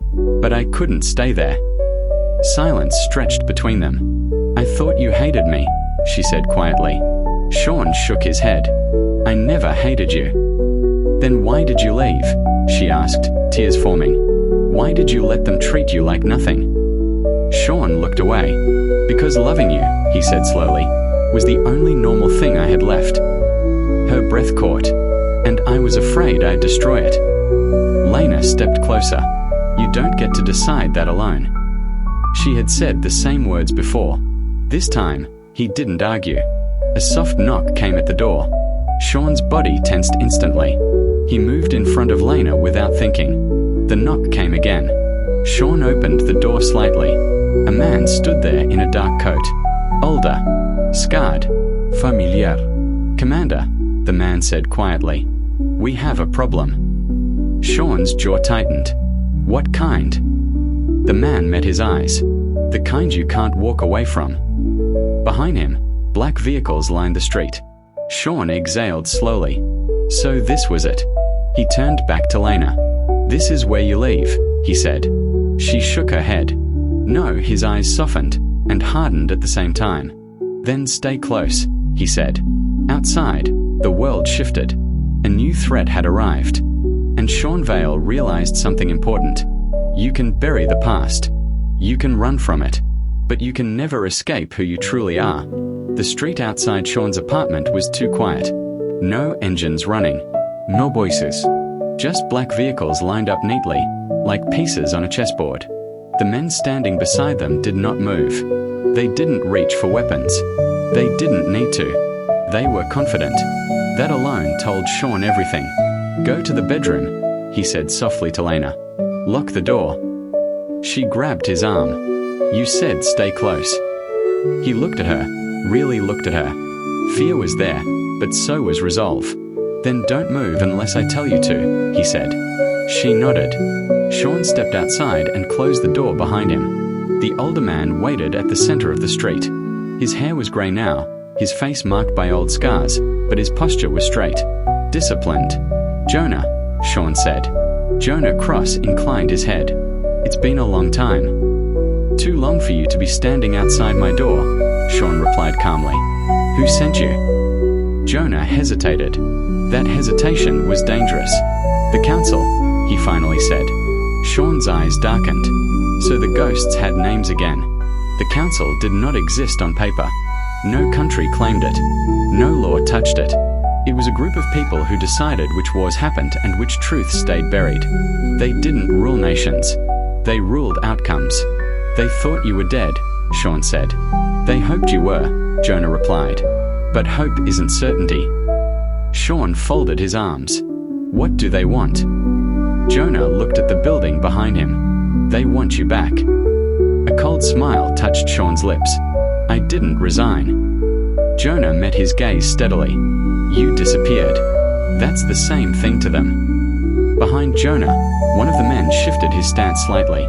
Speaker 1: "but I couldn't stay there." Silence stretched between them. "I thought you hated me," she said quietly. Shawn shook his head. "I never hated you." "Then why did you leave?" she asked, tears forming. "Why did you let them treat you like nothing?" Shawn looked away. "Because loving you," he said slowly, "was the only normal thing I had left." Her breath caught, and I was afraid I'd destroy it. Lena stepped closer. "You don't get to decide that alone." She had said the same words before. This time, he didn't argue. A soft knock came at the door. Shawn's body tensed instantly. He moved in front of Lena without thinking. The knock came again. Shawn opened the door slightly. A man stood there in a dark coat. Older. Scarred.
Speaker 2: Familiar.
Speaker 1: "Commander," the man said quietly, "we have a problem." Shawn's jaw tightened. "What kind?" The man met his eyes. "The kind you can't walk away from." Behind him, black vehicles lined the street. Shawn exhaled slowly. So this was it. He turned back to Lena. "This is where you leave," he said. She shook her head. No, his eyes softened and hardened at the same time. "Then stay close," he said. Outside, the world shifted. A new threat had arrived. And Shawn Vale realized something important. You can bury the past. You can run from it. But you can never escape who you truly are. The street outside Shawn's apartment was too quiet. No engines running.
Speaker 2: No voices.
Speaker 1: Just black vehicles lined up neatly, like pieces on a chessboard. The men standing beside them did not move. They didn't reach for weapons. They didn't need to. They were confident. That alone told Shawn everything. "Go to the bedroom," he said softly to Lena. "Lock the door." She grabbed his arm. "You said stay close." He looked at her, really looked at her. Fear was there, but so was resolve. "Then don't move unless I tell you to," he said. She nodded. Shawn stepped outside and closed the door behind him. The older man waited at the center of the street. His hair was grey now, his face marked by old scars, but his posture was straight. Disciplined. "Jonah," Shawn said. Jonah Cross inclined his head. "It's been a long time." "Too long for you to be standing outside my door," Shawn replied calmly. "Who sent you?" Jonah hesitated. That hesitation was dangerous. "The council," he finally said. Shawn's eyes darkened. So the ghosts had names again. The council did not exist on paper. No country claimed it. No law touched it. It was a group of people who decided which wars happened and which truths stayed buried. They didn't rule nations. They ruled outcomes. "They thought you were dead," Shawn said. "They hoped you were," Jonah replied. "But hope isn't certainty." Shawn folded his arms. "What do they want?" Jonah looked at the building behind him. "They want you back." A cold smile touched Shawn's lips. "I didn't resign." Jonah met his gaze steadily. "You disappeared. That's the same thing to them." Behind Jonah, one of the men shifted his stance slightly.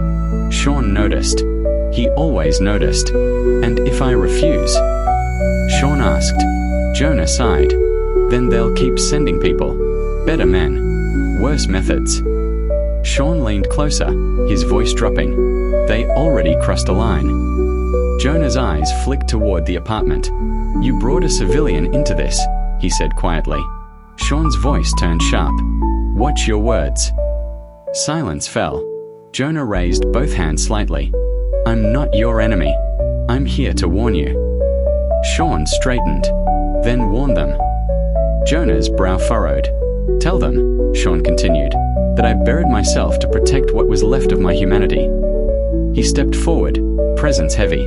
Speaker 1: Shawn noticed. He always noticed. "And if I refuse?" Shawn asked. Jonah sighed. "Then they'll keep sending people. Better men. Worse methods." Shawn leaned closer, his voice dropping. They already crossed a line. Jonah's eyes flicked toward the apartment. "You brought a civilian into this," he said quietly. Shawn's voice turned sharp. "Watch your words." Silence fell. Jonah raised both hands slightly. "I'm not your enemy. I'm here to warn you." Shawn straightened. "Then warn them." Jonah's brow furrowed. "Tell them," Shawn continued, "that I buried myself to protect what was left of my humanity." He stepped forward, presence heavy.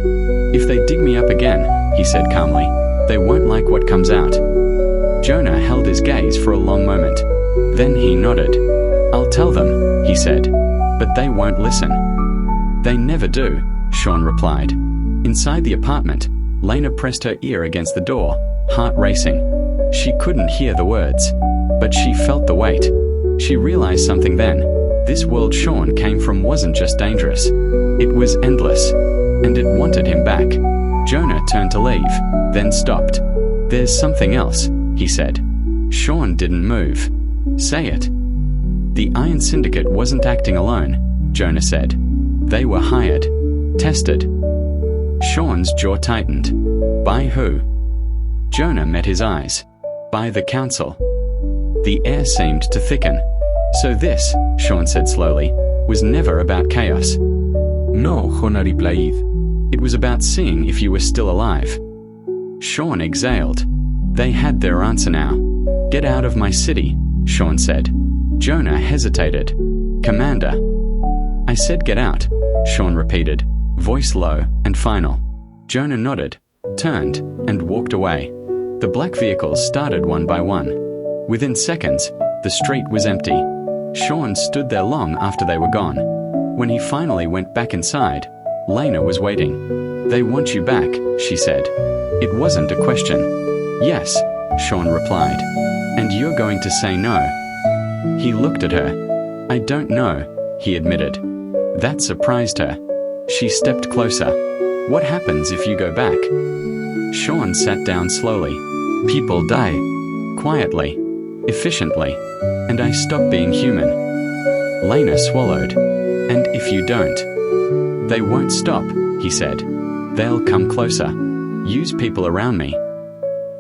Speaker 1: "If they dig me up again," he said calmly, "they won't like what comes out." Jonah held his gaze for a long moment. Then he nodded. "I'll tell them," he said, "but they won't listen." "They never do," Shawn replied. Inside the apartment, Lena pressed her ear against the door, heart racing. She couldn't hear the words, but she felt the weight. She realized something then. This world Shawn came from wasn't just dangerous. It was endless, and it wanted him back. Jonah turned to leave, then stopped. "There's something else," he said. Shawn didn't move. "Say it." "The Iron Syndicate wasn't acting alone," Jonah said. "They were hired, tested." Shawn's jaw tightened. "By who?" Jonah met his eyes. "By the council." The air seemed to thicken. "So this," Shawn said slowly, "was never about chaos."
Speaker 2: No, Jonah replied.
Speaker 1: "It was about seeing if you were still alive." Shawn exhaled. They had their answer now. "Get out of my city," Shawn said. Jonah hesitated. "Commander." "I said get out," Shawn repeated, voice low and final. Jonah nodded, turned, and walked away. The black vehicles started one by one. Within seconds, the street was empty. Shawn stood there long after they were gone. When he finally went back inside, Lena was waiting. "They want you back," she said. It wasn't a question. "Yes," Shawn replied. "And you're going to say no." He looked at her. "I don't know," he admitted. That surprised her. She stepped closer. "What happens if you go back?" Shawn sat down slowly. "People die. Quietly. Efficiently. And I stop being human." Lena swallowed. "And if you don't?" "They won't stop," he said. "They'll come closer. Use people around me."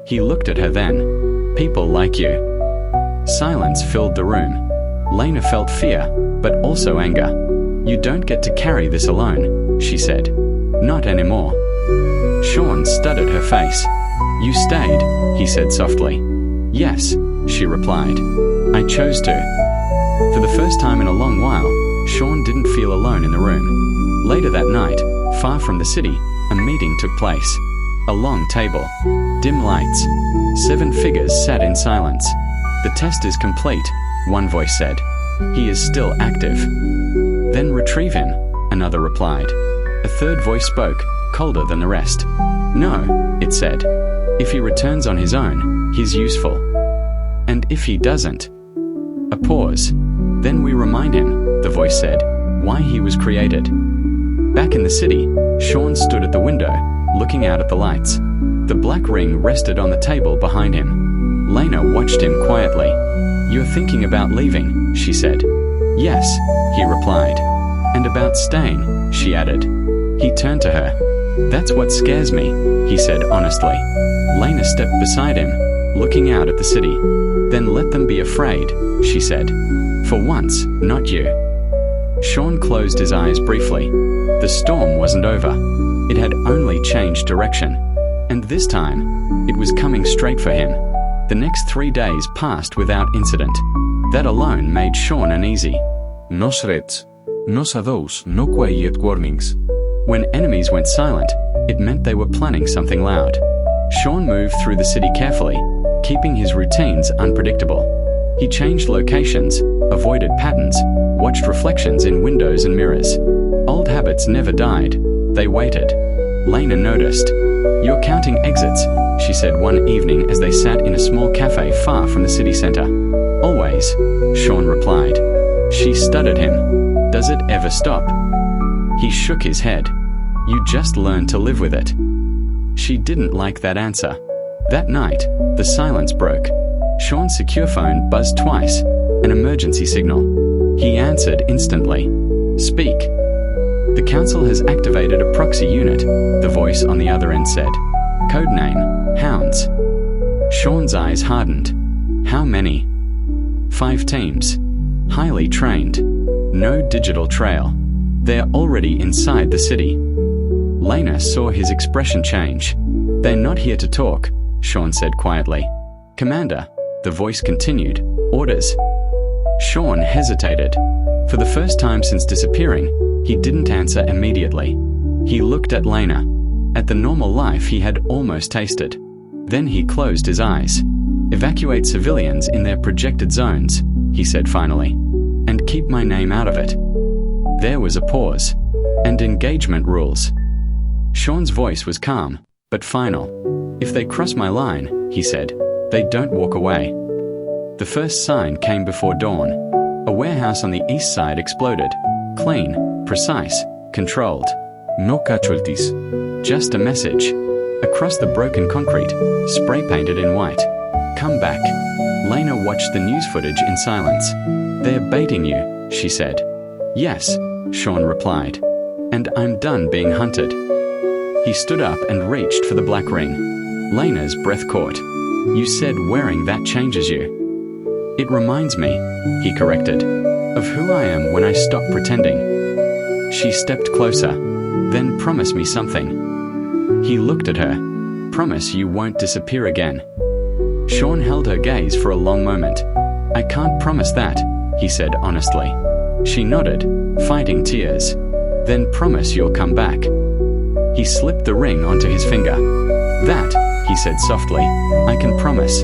Speaker 1: He looked at her then. "People like you." Silence filled the room. Lena felt fear, but also anger. You don't get to carry this alone, she said. Not anymore. Shawn studied her face. You stayed, he said softly. Yes, she replied. I chose to. For the first time in a long while, Shawn didn't feel alone in the room. Later that night, far from the city, a meeting took place. A long table. Dim lights. 7 figures sat in silence. The test is complete, one voice said. He is still active. Then retrieve him, another replied. A third voice spoke, colder than the rest. No, it said. If he returns on his own, he's useful. And if he doesn't? A pause. Then we remind him, the voice said, why he was created. Back in the city, Shawn stood at the window, looking out at the lights. The black ring rested on the table behind him. Lena watched him quietly. You're thinking about leaving, she said. Yes, he replied. And about staying, she added. He turned to her. That's what scares me, he said honestly. Lena stepped beside him, looking out at the city. Then let them be afraid, she said. For once, not you. Shawn closed his eyes briefly. The storm wasn't over. It had only changed direction. And this time, it was coming straight for him. The next 3 days passed without incident. That alone made Shawn uneasy.
Speaker 2: No threats. No shadows, no quiet warnings.
Speaker 1: When enemies went silent, it meant they were planning something loud. Shawn moved through the city carefully, keeping his routines unpredictable. He changed locations, avoided patterns, watched reflections in windows and mirrors. Old habits never died. They waited. Lena noticed. You're counting exits, she said one evening as they sat in a small cafe far from the city center. Always, Shawn replied. She studied him. Does it ever stop? He shook his head. You just learn to live with it. She didn't like that answer. That night, the silence broke. Shawn's secure phone buzzed twice, an emergency signal. He answered instantly. Speak. The council has activated a proxy unit, the voice on the other end said. Codename, Hounds. Shawn's eyes hardened. How many? 5 teams. Highly trained. No digital trail. They're already inside the city. Lena saw his expression change. They're not here to talk, Shawn said quietly. Commander, the voice continued. Orders. Shawn hesitated. For the first time since disappearing, he didn't answer immediately. He looked at Lena, at the normal life he had almost tasted. Then he closed his eyes. Evacuate civilians in their projected zones, he said finally, and keep my name out of it. There was a pause. And engagement rules. Shawn's voice was calm, but final. If they cross my line, he said, they don't walk away. The first sign came before dawn. A warehouse on the east side exploded. Clean, precise, controlled.
Speaker 2: No casualties.
Speaker 1: Just a message. Across the broken concrete, spray painted in white. Come back. Lena watched the news footage in silence. They're baiting you, she said. Yes, Shawn replied. And I'm done being hunted. He stood up and reached for the black ring. Lena's breath caught. You said wearing that changes you. It reminds me, he corrected, of who I am when I stop pretending. She stepped closer. Then promise me something. He looked at her. Promise you won't disappear again. Shawn held her gaze for a long moment. I can't promise that, he said honestly. She nodded, fighting tears. Then promise you'll come back. He slipped the ring onto his finger. That, he said softly, I can promise.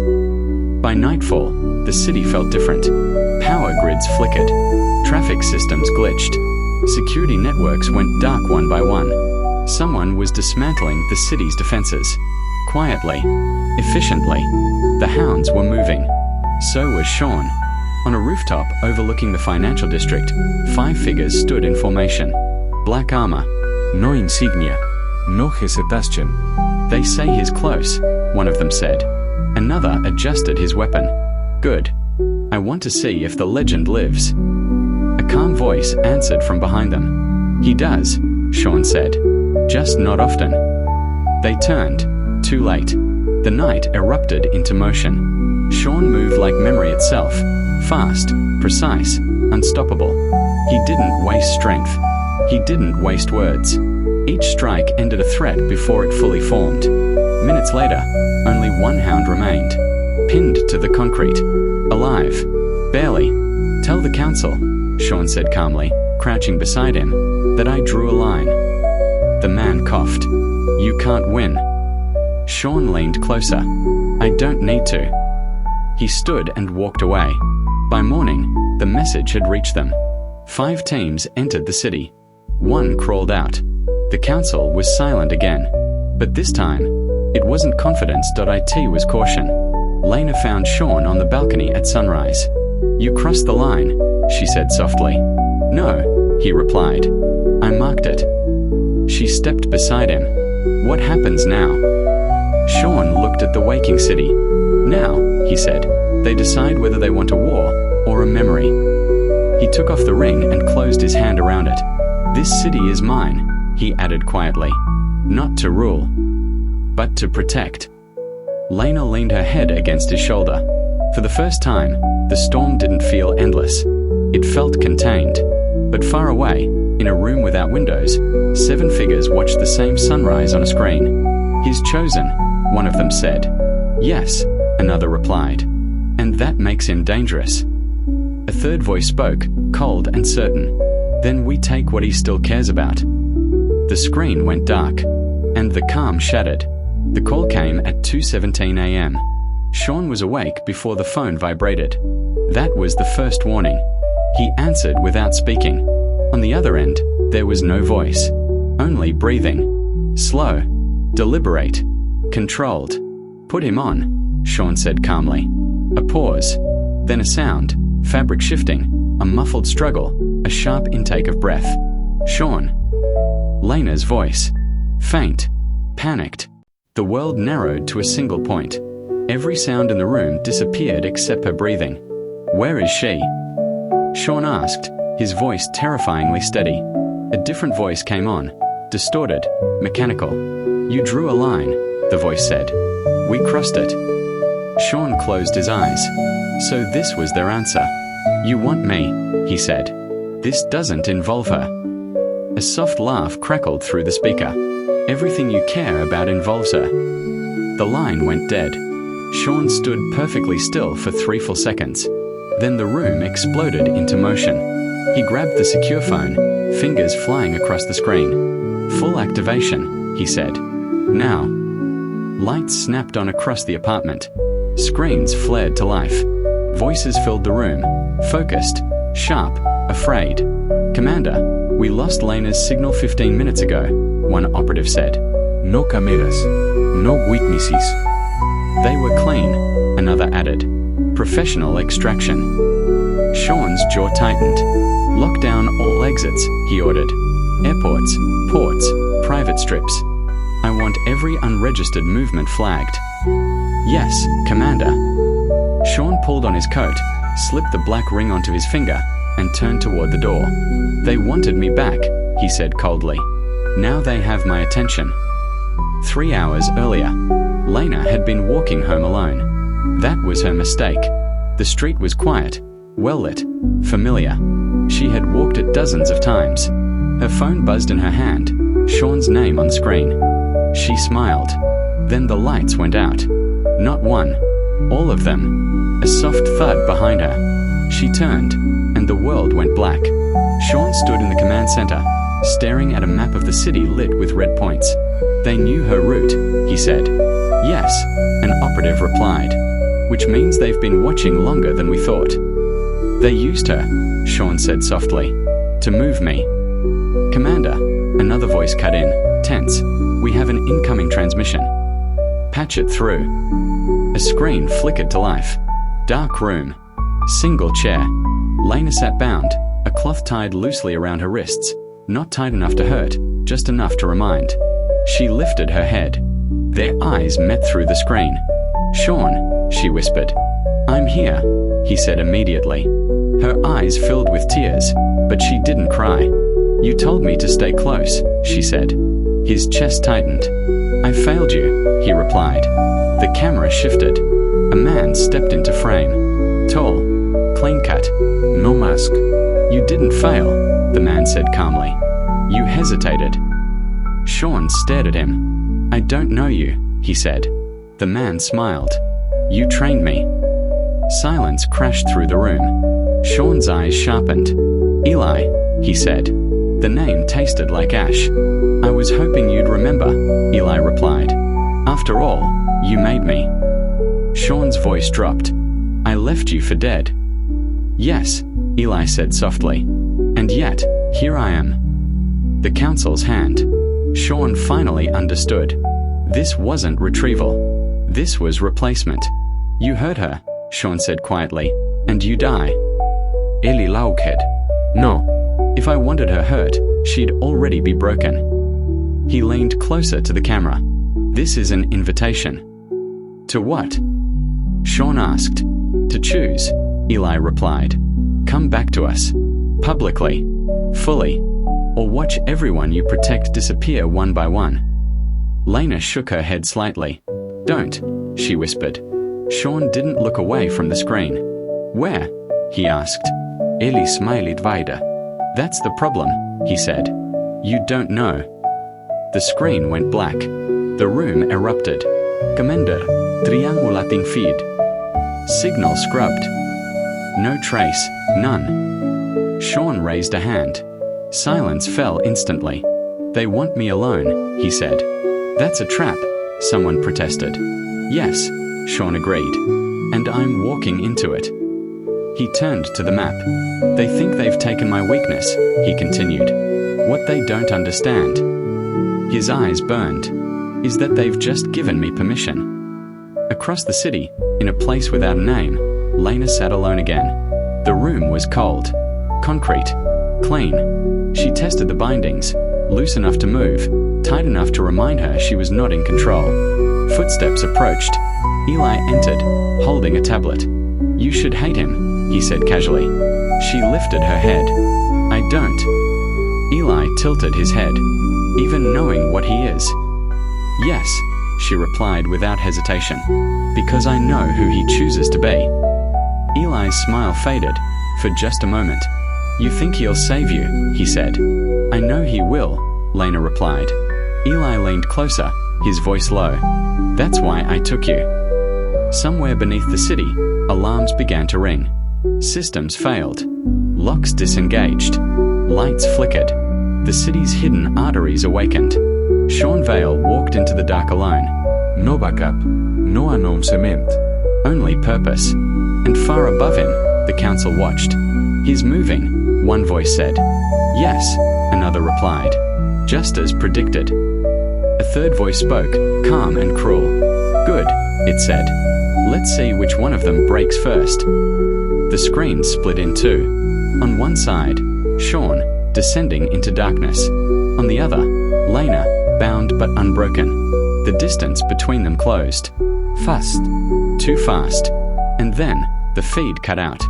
Speaker 1: By nightfall, the city felt different. Power grids flickered. Traffic systems glitched. Security networks went dark one by one. Someone was dismantling the city's defenses. Quietly, efficiently, the hounds were moving. So was Shawn. On a rooftop overlooking the financial district, 5 figures stood in formation. Black armor.
Speaker 2: No insignia. No hesitation.
Speaker 1: They say he's close, one of them said. Another adjusted his weapon. Good. I want to see if the legend lives. A calm voice answered from behind them. He does, Shawn said. Just not often. They turned. Too late. The night erupted into motion. Shawn moved like memory itself. Fast, precise, unstoppable. He didn't waste strength. He didn't waste words. Each strike ended a threat before it fully formed. Minutes later, only one hound remained, pinned to the concrete, alive, barely. "Tell the council," Shawn said calmly, crouching beside him, "that I drew a line." The man coughed. "You can't win." Shawn leaned closer. "I don't need to." He stood and walked away. By morning, the message had reached them. 5 teams entered the city. 1 crawled out. The council was silent again. But this time, it wasn't confidence. It was caution. Lena found Shawn on the balcony at sunrise. "You crossed the line," she said softly. "No," he replied. "I marked it." She stepped beside him. "What happens now?" Shawn looked at the waking city. "Now," he said, "they decide whether they want a war or a memory." He took off the ring and closed his hand around it. "This city is mine," he added quietly. "Not to rule, but to protect." Lena leaned her head against his shoulder. For the first time, the storm didn't feel endless. It felt contained. But far away, in a room without windows, 7 figures watched the same sunrise on a screen. "He's chosen," one of them said. "Yes," another replied. "And that makes him dangerous." A third voice spoke, cold and certain. "Then we take what he still cares about." The screen went dark, and the calm shattered. The call came at 2:17 a.m. Shawn was awake before the phone vibrated. That was the first warning. He answered without speaking. On the other end, there was no voice, only breathing. Slow, deliberate, controlled. "Put him on," Shawn said calmly. A pause, then a sound, fabric shifting, a muffled struggle, a sharp intake of breath. "Shawn." Lena's voice. Faint, panicked. The world narrowed to a single point. Every sound in the room disappeared except her breathing. "Where is she?" Shawn asked, his voice terrifyingly steady. A different voice came on, distorted, mechanical. "You drew a line," the voice said. "We crossed it." Shawn closed his eyes. So this was their answer. "You want me," he said. "This doesn't involve her." A soft laugh crackled through the speaker. "Everything you care about involves her." The line went dead. Shawn stood perfectly still for 3 full seconds. Then the room exploded into motion. He grabbed the secure phone, fingers flying across the screen. "Full activation," he said. "Now." Lights snapped on across the apartment. Screens flared to life. Voices filled the room, focused, sharp, afraid. "Commander, we lost Lena's signal 15 minutes ago," one operative said.
Speaker 2: No cameras. No witnesses.
Speaker 1: "They were clean," another added. "Professional extraction." Shawn's jaw tightened. "Lock down all exits," he ordered. "Airports, ports, private strips. I want every unregistered movement flagged." "Yes, Commander." Shawn pulled on his coat, slipped the black ring onto his finger, and turned toward the door. "They wanted me back," he said coldly. "Now they have my attention." 3 hours earlier, Lena had been walking home alone. That was her mistake. The street was quiet, well-lit, familiar. She had walked it dozens of times. Her phone buzzed in her hand, Shawn's name on the screen. She smiled. Then the lights went out. Not one, all of them. A soft thud behind her. She turned, and the world went black. Shawn stood in the command center, staring at a map of the city lit with red points. "They knew her route," he said. "Yes," an operative replied. "Which means they've been watching longer than we thought." "They used her," Shawn said softly, "to move me." "Commander," another voice cut in, tense. "We have an incoming transmission." "Patch it through." A screen flickered to life. Dark room. Single chair. Lena sat bound, a cloth tied loosely around her wrists. Not tight enough to hurt, just enough to remind. She lifted her head. Their eyes met through the screen. "Shawn," she whispered. "I'm here," he said immediately. Her eyes filled with tears, but she didn't cry. "You told me to stay close," she said. His chest tightened. "I failed you," he replied. The camera shifted. A man stepped into frame. Tall, clean cut,
Speaker 2: No mask.
Speaker 1: You didn't fail, the man said calmly. You hesitated. Shawn stared at him. I don't know you, he said. The man smiled. You trained me. Silence crashed through the room. Shawn's eyes sharpened. Eli, he said. The name tasted like ash. I was hoping you'd remember, Eli replied. After all, you made me. Shawn's voice dropped. I left you for dead. Yes, Eli said softly. And yet, here I am. The council's hand. Shawn finally understood. This wasn't retrieval. This was replacement. You hurt her, Shawn said quietly, and you die.
Speaker 2: Eli laughed. No.
Speaker 1: If I wanted her hurt, she'd already be broken. He leaned closer to the camera. This is an invitation. To what? Shawn asked. To choose, Eli replied. Come back to us. Publicly. Fully. Or watch everyone you protect disappear one by one. Lena shook her head slightly. Don't, she whispered. Shawn didn't look away from the screen. Where? He asked.
Speaker 2: Eli smiled wider.
Speaker 1: That's the problem, he said. You don't know. The screen went black. The room erupted. Commander, triangulating feed. Signal scrubbed. No trace, none. Shawn raised a hand. Silence fell instantly. They want me alone, he said. That's a trap, someone protested. Yes, Shawn agreed. And I'm walking into it. He turned to the map. They think they've taken my weakness, he continued. What they don't understand. His eyes burned. Is that they've just given me permission. Across the city, in a place without a name, Lena sat alone again. The room was cold. Concrete. Clean. She tested the bindings. Loose enough to move. Tight enough to remind her she was not in control. Footsteps approached. Eli entered, holding a tablet. You should hate him, he said casually. She lifted her head. I don't. Eli tilted his head, even knowing what he is. Yes, she replied without hesitation, because I know who he chooses to be. Eli's smile faded, for just a moment. You think he'll save you, he said. I know he will, Lena replied. Eli leaned closer, his voice low. That's why I took you. Somewhere beneath the city, alarms began to ring. Systems failed. Locks disengaged. Lights flickered. The city's hidden arteries awakened. Shawn Vale walked into the dark alone.
Speaker 2: No backup. No announcement.
Speaker 1: Only purpose. And far above him, the council watched. He's moving, one voice said. Yes, another replied. Just as predicted. A third voice spoke, calm and cruel. Good, it said. Let's see which one of them breaks first. The screen split in two. On one side, Shawn, descending into darkness. On the other, Lena, bound but unbroken. The distance between them closed. Fast. Too fast. And then, the feed cut out.